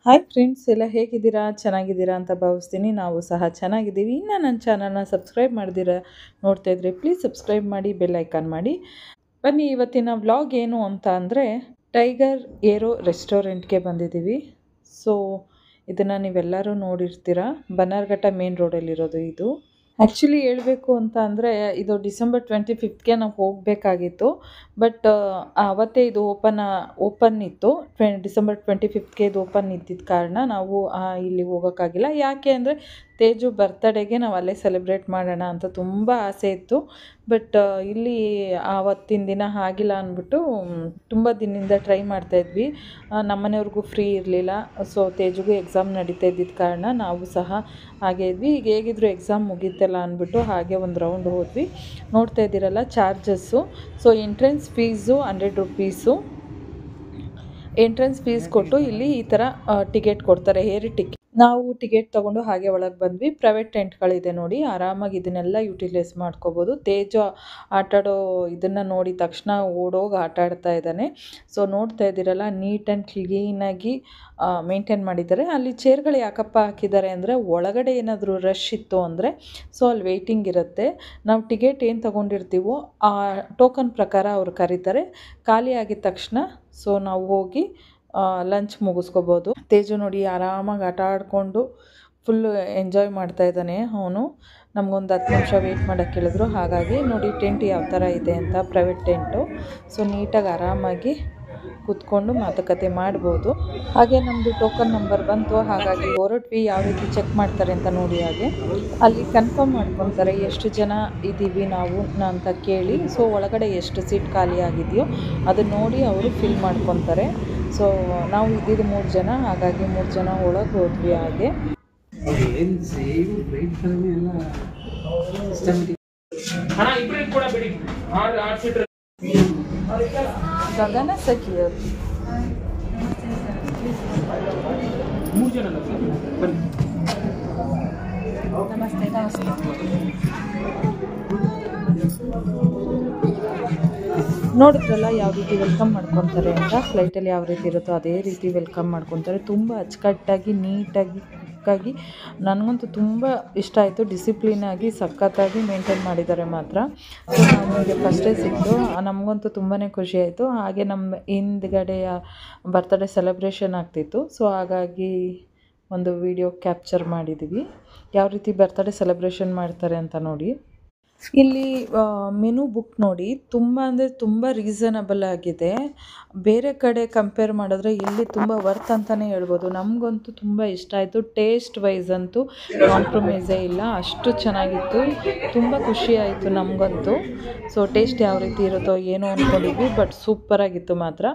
Hi friends, ಎಲ್ಲ ಹೇಗಿದ್ದೀರಾ? ಚೆನ್ನಾಗಿದ್ದೀರಾ ಅಂತ ಭಾವಿಸ್ತೀನಿ. ನಾವು ಸಹ ಚೆನ್ನಾಗಿದ್ದೀವಿ. ಇನ್ನು ನನ್ನ ಚಾನಲ್ನ ಸಬ್ಸ್ಕ್ರೈಬ್ ಮಾಡ್ದಿರಾ ನೋಡ್ತಾ ಇದ್ರೆ ಪ್ಲೀಸ್ ಸಬ್ಸ್ಕ್ರೈಬ್ ಮಾಡಿ, ಬೆಲ್ ಐಕಾನ್ ಮಾಡಿ. ಬನ್ನಿ, ಇವತ್ತಿನ ವ್ಲಾಗ್ ಏನು ಅಂತ ಅಂದರೆ ಟೈಗರ್ ಏರೋ ರೆಸ್ಟೋರೆಂಟ್ಗೆ ಬಂದಿದ್ದೀವಿ. ಸೊ ಇದನ್ನು ನೀವೆಲ್ಲರೂ ನೋಡಿರ್ತೀರಾ. ಬನ್ನರ್ಘಟ್ಟ ಮೇನ್ ರೋಡಲ್ಲಿರೋದು ಇದು. ಆ್ಯಕ್ಚುಲಿ ಹೇಳಬೇಕು ಅಂತ ಅಂದರೆ ಇದು ಡಿಸೆಂಬರ್ 25ಗೆ ನಾವು ಹೋಗಬೇಕಾಗಿತ್ತು. ಬಟ್ ಆವತ್ತೇ ಇದು ಓಪನ್ ಇತ್ತು. ಡಿಸೆಂಬರ್ 25ಗೆ ಇದು ಓಪನ್ ಇದ್ದಿದ್ದ ಕಾರಣ ನಾವು ಇಲ್ಲಿ ಹೋಗೋಕ್ಕಾಗಿಲ್ಲ. ಯಾಕೆ ಅಂದರೆ ತೇಜು ಬರ್ತಡೇಗೆ ನಾವು ಅಲ್ಲೇ ಸೆಲೆಬ್ರೇಟ್ ಮಾಡೋಣ ಅಂತ ತುಂಬ ಆಸೆ ಇತ್ತು. ಬಟ್ ಇಲ್ಲಿ ಆವತ್ತಿನ ದಿನ ಆಗಿಲ್ಲ ಅಂದ್ಬಿಟ್ಟು ತುಂಬ ದಿನದಿಂದ ಟ್ರೈ ಮಾಡ್ತಾಯಿದ್ವಿ. ನಮ್ಮನೆಯವ್ರಿಗೂ ಫ್ರೀ ಇರಲಿಲ್ಲ. ಸೊ ತೇಜುಗೂ ಎಕ್ಸಾಮ್ ನಡೀತಾ ಇದ್ದಿದ್ದ ಕಾರಣ ನಾವು ಸಹ ಹಾಗೆ ಇದ್ವಿ. ಈಗ ಹೇಗಿದ್ರು ಎಕ್ಸಾಮ್ ಮುಗೀತಲ್ಲ ಅಂದ್ಬಿಟ್ಟು ಹಾಗೆ ಒಂದು ರೌಂಡ್ ಹೋದ್ವಿ. ನೋಡ್ತಾ ಇದ್ದೀರಲ್ಲ charges. So entrance fees 100 rupees. Entrance fees ಕೊಟ್ಟು ಇಲ್ಲಿ ಈ ಥರ ಟಿಕೆಟ್ ಕೊಡ್ತಾರೆ, ಏರಿ ಟಿಕೆಟ್. ನಾವು ಟಿಕೆಟ್ ತೊಗೊಂಡು ಹಾಗೆ ಒಳಗೆ ಬಂದ್ವಿ. ಪ್ರೈವೇಟ್ ಟೆಂಟ್ಗಳಿದೆ ನೋಡಿ, ಆರಾಮಾಗಿ ಇದನ್ನೆಲ್ಲ ಯೂಟಿಲೈಸ್ ಮಾಡ್ಕೋಬೋದು. ತೇಜು ಆಟಾಡೋ ಇದನ್ನು ನೋಡಿದ ತಕ್ಷಣ ಓಡೋಗಿ ಆಟ ಆಡ್ತಾ ಇದ್ದಾನೆ. ಸೊ ನೋಡ್ತಾ ಇದ್ದೀರಲ್ಲ, ನೀಟ್ ಆ್ಯಂಡ್ ಕ್ಲೀನಾಗಿ ಮೇಂಟೈನ್ ಮಾಡಿದ್ದಾರೆ. ಅಲ್ಲಿ ಚೇರ್ಗಳು ಯಾಕಪ್ಪ ಹಾಕಿದ್ದಾರೆ ಅಂದರೆ ಒಳಗಡೆ ಏನಾದರೂ ರಶ್ ಇತ್ತು ಅಂದರೆ ಸೊ ಅಲ್ಲಿ ವೆಯ್ಟಿಂಗ್ ಇರುತ್ತೆ. ನಾವು ಟಿಕೆಟ್ ಏನು ತೊಗೊಂಡಿರ್ತೀವೋ ಆ ಟೋಕನ್ ಪ್ರಕಾರ ಅವ್ರು ಕರೀತಾರೆ. ಖಾಲಿ ಆಗಿದ ತಕ್ಷಣ ಸೊ ನಾವು ಹೋಗಿ ಲಂಚ್ ಮುಗಿಸ್ಕೋಬೋದು. ತೇಜು ನೋಡಿ ಆರಾಮಾಗಿ ಆಟ ಆಡಿಕೊಂಡು ಫುಲ್ಲು ಎಂಜಾಯ್ ಮಾಡ್ತಾ ಇದ್ದಾನೆ ಅವನು. ನಮಗೊಂದು 10 ನಿಮಿಷ ವೆಯ್ಟ್ ಮಾಡೋಕ್ಕೆ ಹೇಳಿದ್ರು. ಹಾಗಾಗಿ ನೋಡಿ ಟೆಂಟ್ ಯಾವ ಥರ ಇದೆ ಅಂತ, ಪ್ರೈವೇಟ್ ಟೆಂಟು. ಸೊ ನೀಟಾಗಿ ಆರಾಮಾಗಿ ಕೂತ್ಕೊಂಡು ಮಾತುಕತೆ ಮಾಡ್ಬೋದು. ಹಾಗೆ ನಮ್ಮದು ಟೋಕನ್ ನಂಬರ್ ಬಂತು, ಹಾಗಾಗಿ ಹೊರಟ್ವಿ. ಯಾವ ರೀತಿ ಚೆಕ್ ಮಾಡ್ತಾರೆ ಅಂತ ನೋಡಿ. ಹಾಗೆ ಅಲ್ಲಿ ಕನ್ಫರ್ಮ್ ಮಾಡ್ಕೊತಾರೆ ಎಷ್ಟು ಜನ ಇದ್ದೀವಿ ನಾವು ಅಂತ ಕೇಳಿ. ಸೊ ಒಳಗಡೆ ಎಷ್ಟು ಸೀಟ್ ಖಾಲಿ ಆಗಿದೆಯೋ ಅದನ್ನು ನೋಡಿ ಅವರು ಫಿಲ್ ಮಾಡ್ಕೊತಾರೆ. ಸೊ ನಾವು ಇದ್ದಿದ್ದು 3 ಜನ, ಹಾಗಾಗಿ 3 ಜನ ಒಳಗೆ ಹೋದ್ವಿ. ಹಾಗೆ ಗಗನ ಸಖಿಯವರು ನಮಸ್ತೆ. ನೋಡಿದ್ರಲ್ಲ ಯಾವ ರೀತಿ ವೆಲ್ಕಮ್ ಮಾಡ್ಕೊತಾರೆ ಅಂತ. ಫ್ಲೈಟಲ್ಲಿ ಯಾವ ರೀತಿ ಇರುತ್ತೋ ಅದೇ ರೀತಿ ವೆಲ್ಕಮ್ ಮಾಡ್ಕೊತಾರೆ. ತುಂಬ ಅಚ್ಚುಕಟ್ಟಾಗಿ ನೀಟಾಗಿ ಕ್ವಿಕ್ಕಾಗಿ. ನನಗಂತೂ ತುಂಬ ಇಷ್ಟ ಆಯಿತು. ಡಿಸಿಪ್ಲಿನಾಗಿ ಸಖತ್ತಾಗಿ ಮೇಂಟೈನ್ ಮಾಡಿದ್ದಾರೆ ಮಾತ್ರ. ಸೊ ನಮಗೆ ಫಸ್ಟ್ ಡೇ ಸಿಕ್ತು, ನಮಗಂತೂ ತುಂಬಾ ಖುಷಿ ಆಯಿತು. ಹಾಗೆ ನಮ್ಮ ಹಿಂದ್ಗಡೆಯ ಬರ್ತ್ಡೇ ಸೆಲೆಬ್ರೇಷನ್ ಆಗ್ತಿತ್ತು. ಸೊ ಹಾಗಾಗಿ ಒಂದು ವಿಡಿಯೋ ಕ್ಯಾಪ್ಚರ್ ಮಾಡಿದ್ದೀವಿ, ಯಾವ ರೀತಿ ಬರ್ತ್ಡೇ ಸೆಲೆಬ್ರೇಷನ್ ಮಾಡ್ತಾರೆ ಅಂತ ನೋಡಿ. ಇಲ್ಲಿ ಮೆನು ಬುಕ್ ನೋಡಿ, ತುಂಬ ಅಂದರೆ ತುಂಬ ರೀಸನಬಲ್ ಆಗಿದೆ. ಬೇರೆ ಕಡೆ ಕಂಪೇರ್ ಮಾಡಿದ್ರೆ ಇಲ್ಲಿ ತುಂಬ ವರ್ತ್ ಅಂತಲೇ ಹೇಳ್ಬೋದು. ನಮಗಂತೂ ತುಂಬ ಇಷ್ಟ ಆಯಿತು. ಟೇಸ್ಟ್ ವೈಸ್ ಅಂತೂ ಕಾಂಪ್ರಮೈಸೇ ಇಲ್ಲ, ಅಷ್ಟು ಚೆನ್ನಾಗಿತ್ತು. ತುಂಬ ಖುಷಿ ಆಯಿತು ನಮಗಂತೂ. ಸೊ ಟೇಸ್ಟ್ ಯಾವ ರೀತಿ ಇರುತ್ತೋ ಏನೋ ಅಂದ್ಕೊಂಡಿದ್ವಿ, ಬಟ್ ಸೂಪರಾಗಿತ್ತು ಮಾತ್ರ.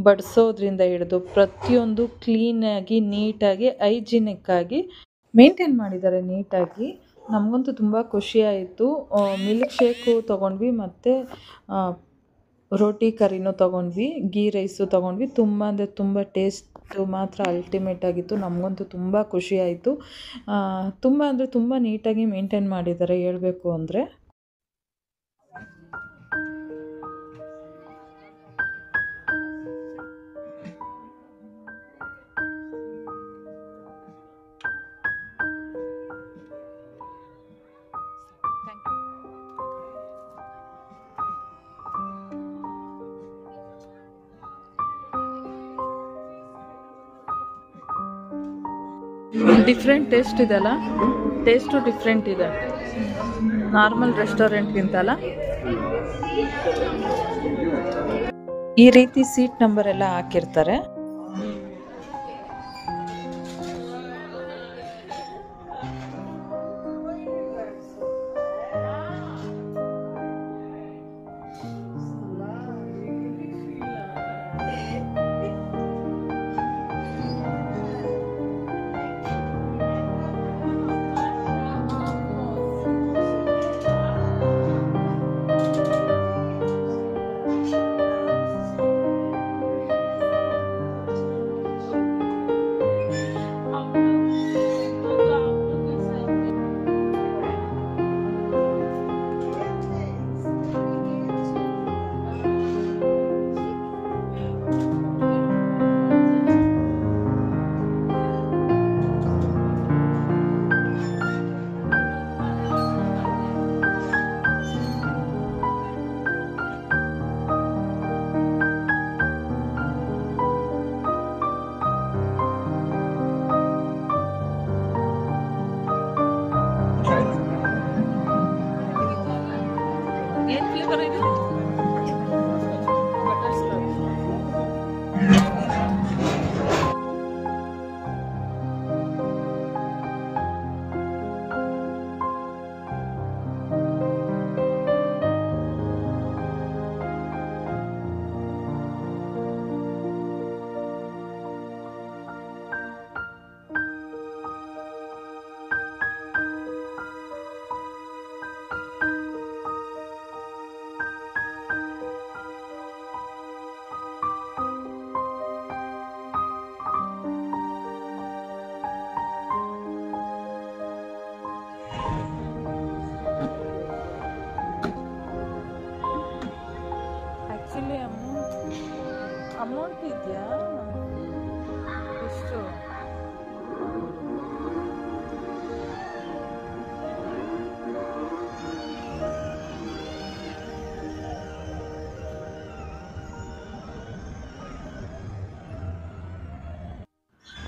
ಬಡಿಸೋದ್ರಿಂದ ಹಿಡಿದು ಪ್ರತಿಯೊಂದು ಕ್ಲೀನಾಗಿ ನೀಟಾಗಿ ಹೈಜಿನಿಕ್ಕಾಗಿ ಮೇಂಟೈನ್ ಮಾಡಿದ್ದಾರೆ ನೀಟಾಗಿ. ನಮಗಂತೂ ತುಂಬ ಖುಷಿಯಾಯಿತು. ಮಿಲ್ಕ್ ಶೇಕು ತೊಗೊಂಡ್ವಿ, ಮತ್ತು ರೋಟಿ ಕರಿನೂ ತೊಗೊಂಡ್ವಿ, ಗೀ ರೈಸು ತೊಗೊಂಡ್ವಿ. ತುಂಬ ಅಂದರೆ ತುಂಬ ಟೇಸ್ಟು ಮಾತ್ರ ಅಲ್ಟಿಮೇಟ್ ಆಗಿತ್ತು. ನಮಗಂತೂ ತುಂಬ ಖುಷಿಯಾಯಿತು. ತುಂಬ ಅಂದರೆ ತುಂಬ ನೀಟಾಗಿ ಮೇಂಟೈನ್ ಮಾಡಿದ್ದಾರೆ ಹೇಳಬೇಕು ಅಂದರೆ. ಡಿಫ್ರೆಂಟ್ ಟೇಸ್ಟ್ ಇದೆಲ್ಲ, ಟೇಸ್ಟು ಡಿಫ್ರೆಂಟ್ ಇದೆ ನಾರ್ಮಲ್ ರೆಸ್ಟೋರೆಂಟ್ಗಿಂತಲ್ಲ. ಈ ರೀತಿ ಸೀಟ್ ನಂಬರ್ ಎಲ್ಲ ಹಾಕಿರ್ತಾರೆ.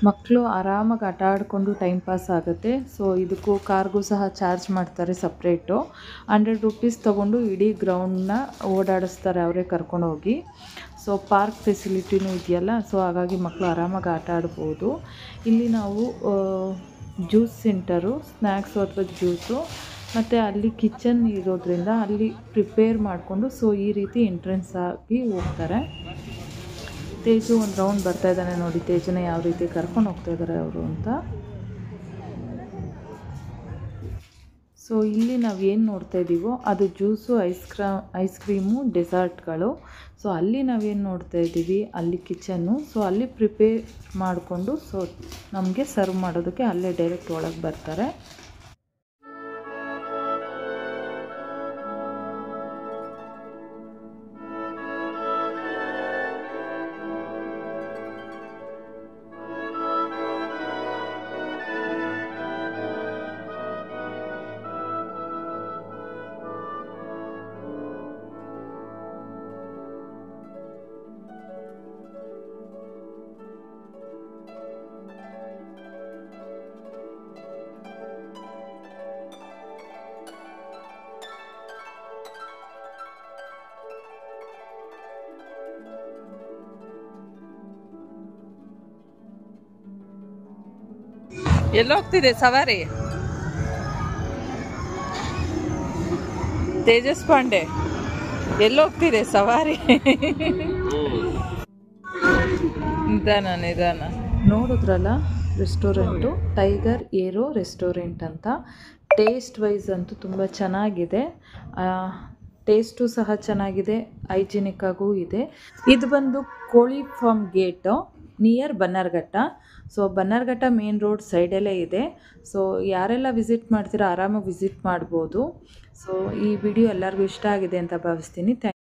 ಮಕ್ಕಳು ಆರಾಮಾಗಿ ಆಟ ಆಡಿಕೊಂಡು ಟೈಮ್ ಪಾಸ್ ಆಗುತ್ತೆ. ಸೊ ಇದಕ್ಕೂ ಕಾರ್ಗೂ ಸಹ ಚಾರ್ಜ್ ಮಾಡ್ತಾರೆ ಸಪ್ರೇಟು. 100 ರೂಪೀಸ್ ತೊಗೊಂಡು ಇಡೀ ಗ್ರೌಂಡನ್ನ ಓಡಾಡಿಸ್ತಾರೆ ಅವರೇ ಕರ್ಕೊಂಡೋಗಿ. ಸೊ ಪಾರ್ಕ್ ಫೆಸಿಲಿಟಿನೂ ಇದೆಯಲ್ಲ, ಸೊ ಹಾಗಾಗಿ ಮಕ್ಕಳು ಆರಾಮಾಗಿ ಆಟ ಆಡ್ಬೋದು. ಇಲ್ಲಿ ನಾವು ಜ್ಯೂಸ್ ಸೆಂಟರು, ಸ್ನ್ಯಾಕ್ಸು ಅಥವಾ ಜ್ಯೂಸು, ಮತ್ತು ಅಲ್ಲಿ ಕಿಚನ್ ಇರೋದ್ರಿಂದ ಅಲ್ಲಿ ಪ್ರಿಪೇರ್ ಮಾಡಿಕೊಂಡು ಸೊ ಈ ರೀತಿ ಎಂಟ್ರೆನ್ಸ್ ಆಗಿ ಹೋಗ್ತಾರೆ. ತೇಜು ಒಂದು ರೌಂಡ್ ಬರ್ತಾ ಇದ್ದಾನೆ ನೋಡಿ, ತೇಜುನ ಯಾವ ರೀತಿ ಕರ್ಕೊಂಡು ಹೋಗ್ತಾ ಇದ್ದಾರೆ ಅವರು ಅಂತ. ಸೊ ಇಲ್ಲಿ ನಾವು ಏನು ನೋಡ್ತಾ ಇದ್ದೀವೋ ಅದು ಜ್ಯೂಸು, ಐಸ್ ಕ್ರೀಮು, ಡೆಸರ್ಟ್ಗಳು. ಸೊ ಅಲ್ಲಿ ನಾವೇನು ನೋಡ್ತಾ ಇದ್ದೀವಿ ಅಲ್ಲಿ ಕಿಚನ್ನು. ಸೊ ಅಲ್ಲಿ ಪ್ರಿಪೇರ್ ಮಾಡಿಕೊಂಡು ಸೊ ನಮಗೆ ಸರ್ವ್ ಮಾಡೋದಕ್ಕೆ ಅಲ್ಲೇ ಡೈರೆಕ್ಟ್ ಒಳಗೆ ಬರ್ತಾರೆ. ಎಲ್ಲೋಗ್ತಿದೆ ಸವಾರಿ? ತೇಜಸ್ ಪಾಂಡೆ ಎಲ್ಲೋಗ್ತಿದೆ ಸವಾರಿ? ನಿಧಾನ. ನೋಡಿದ್ರಲ್ಲ ರೆಸ್ಟೋರೆಂಟು, ಟೈಗರ್ ಏರೋ ರೆಸ್ಟೋರೆಂಟ್ ಅಂತ. ಟೇಸ್ಟ್ ವೈಸ್ ಅಂತೂ ತುಂಬ ಚೆನ್ನಾಗಿದೆ. ಟೇಸ್ಟು ಸಹ ಚೆನ್ನಾಗಿದೆ, ಹೈಜಿನಿಕ್ ಆಗೂ ಇದೆ. ಇದು ಬಂದು ಕೋಳಿ farm gate near Bannerghatta. So Bannerghatta main road ಸೈಡಲ್ಲೇ ಇದೆ. ಸೊ ಯಾರೆಲ್ಲ ವಿಸಿಟ್ ಮಾಡ್ತೀರಾ ಆರಾಮಾಗಿ ವಿಸಿಟ್ ಮಾಡ್ಬೋದು. ಸೊ ಈ ವಿಡಿಯೋ ಎಲ್ಲರಿಗೂ ಇಷ್ಟ ಆಗಿದೆ ಅಂತ ಭಾವಿಸ್ತೀನಿ.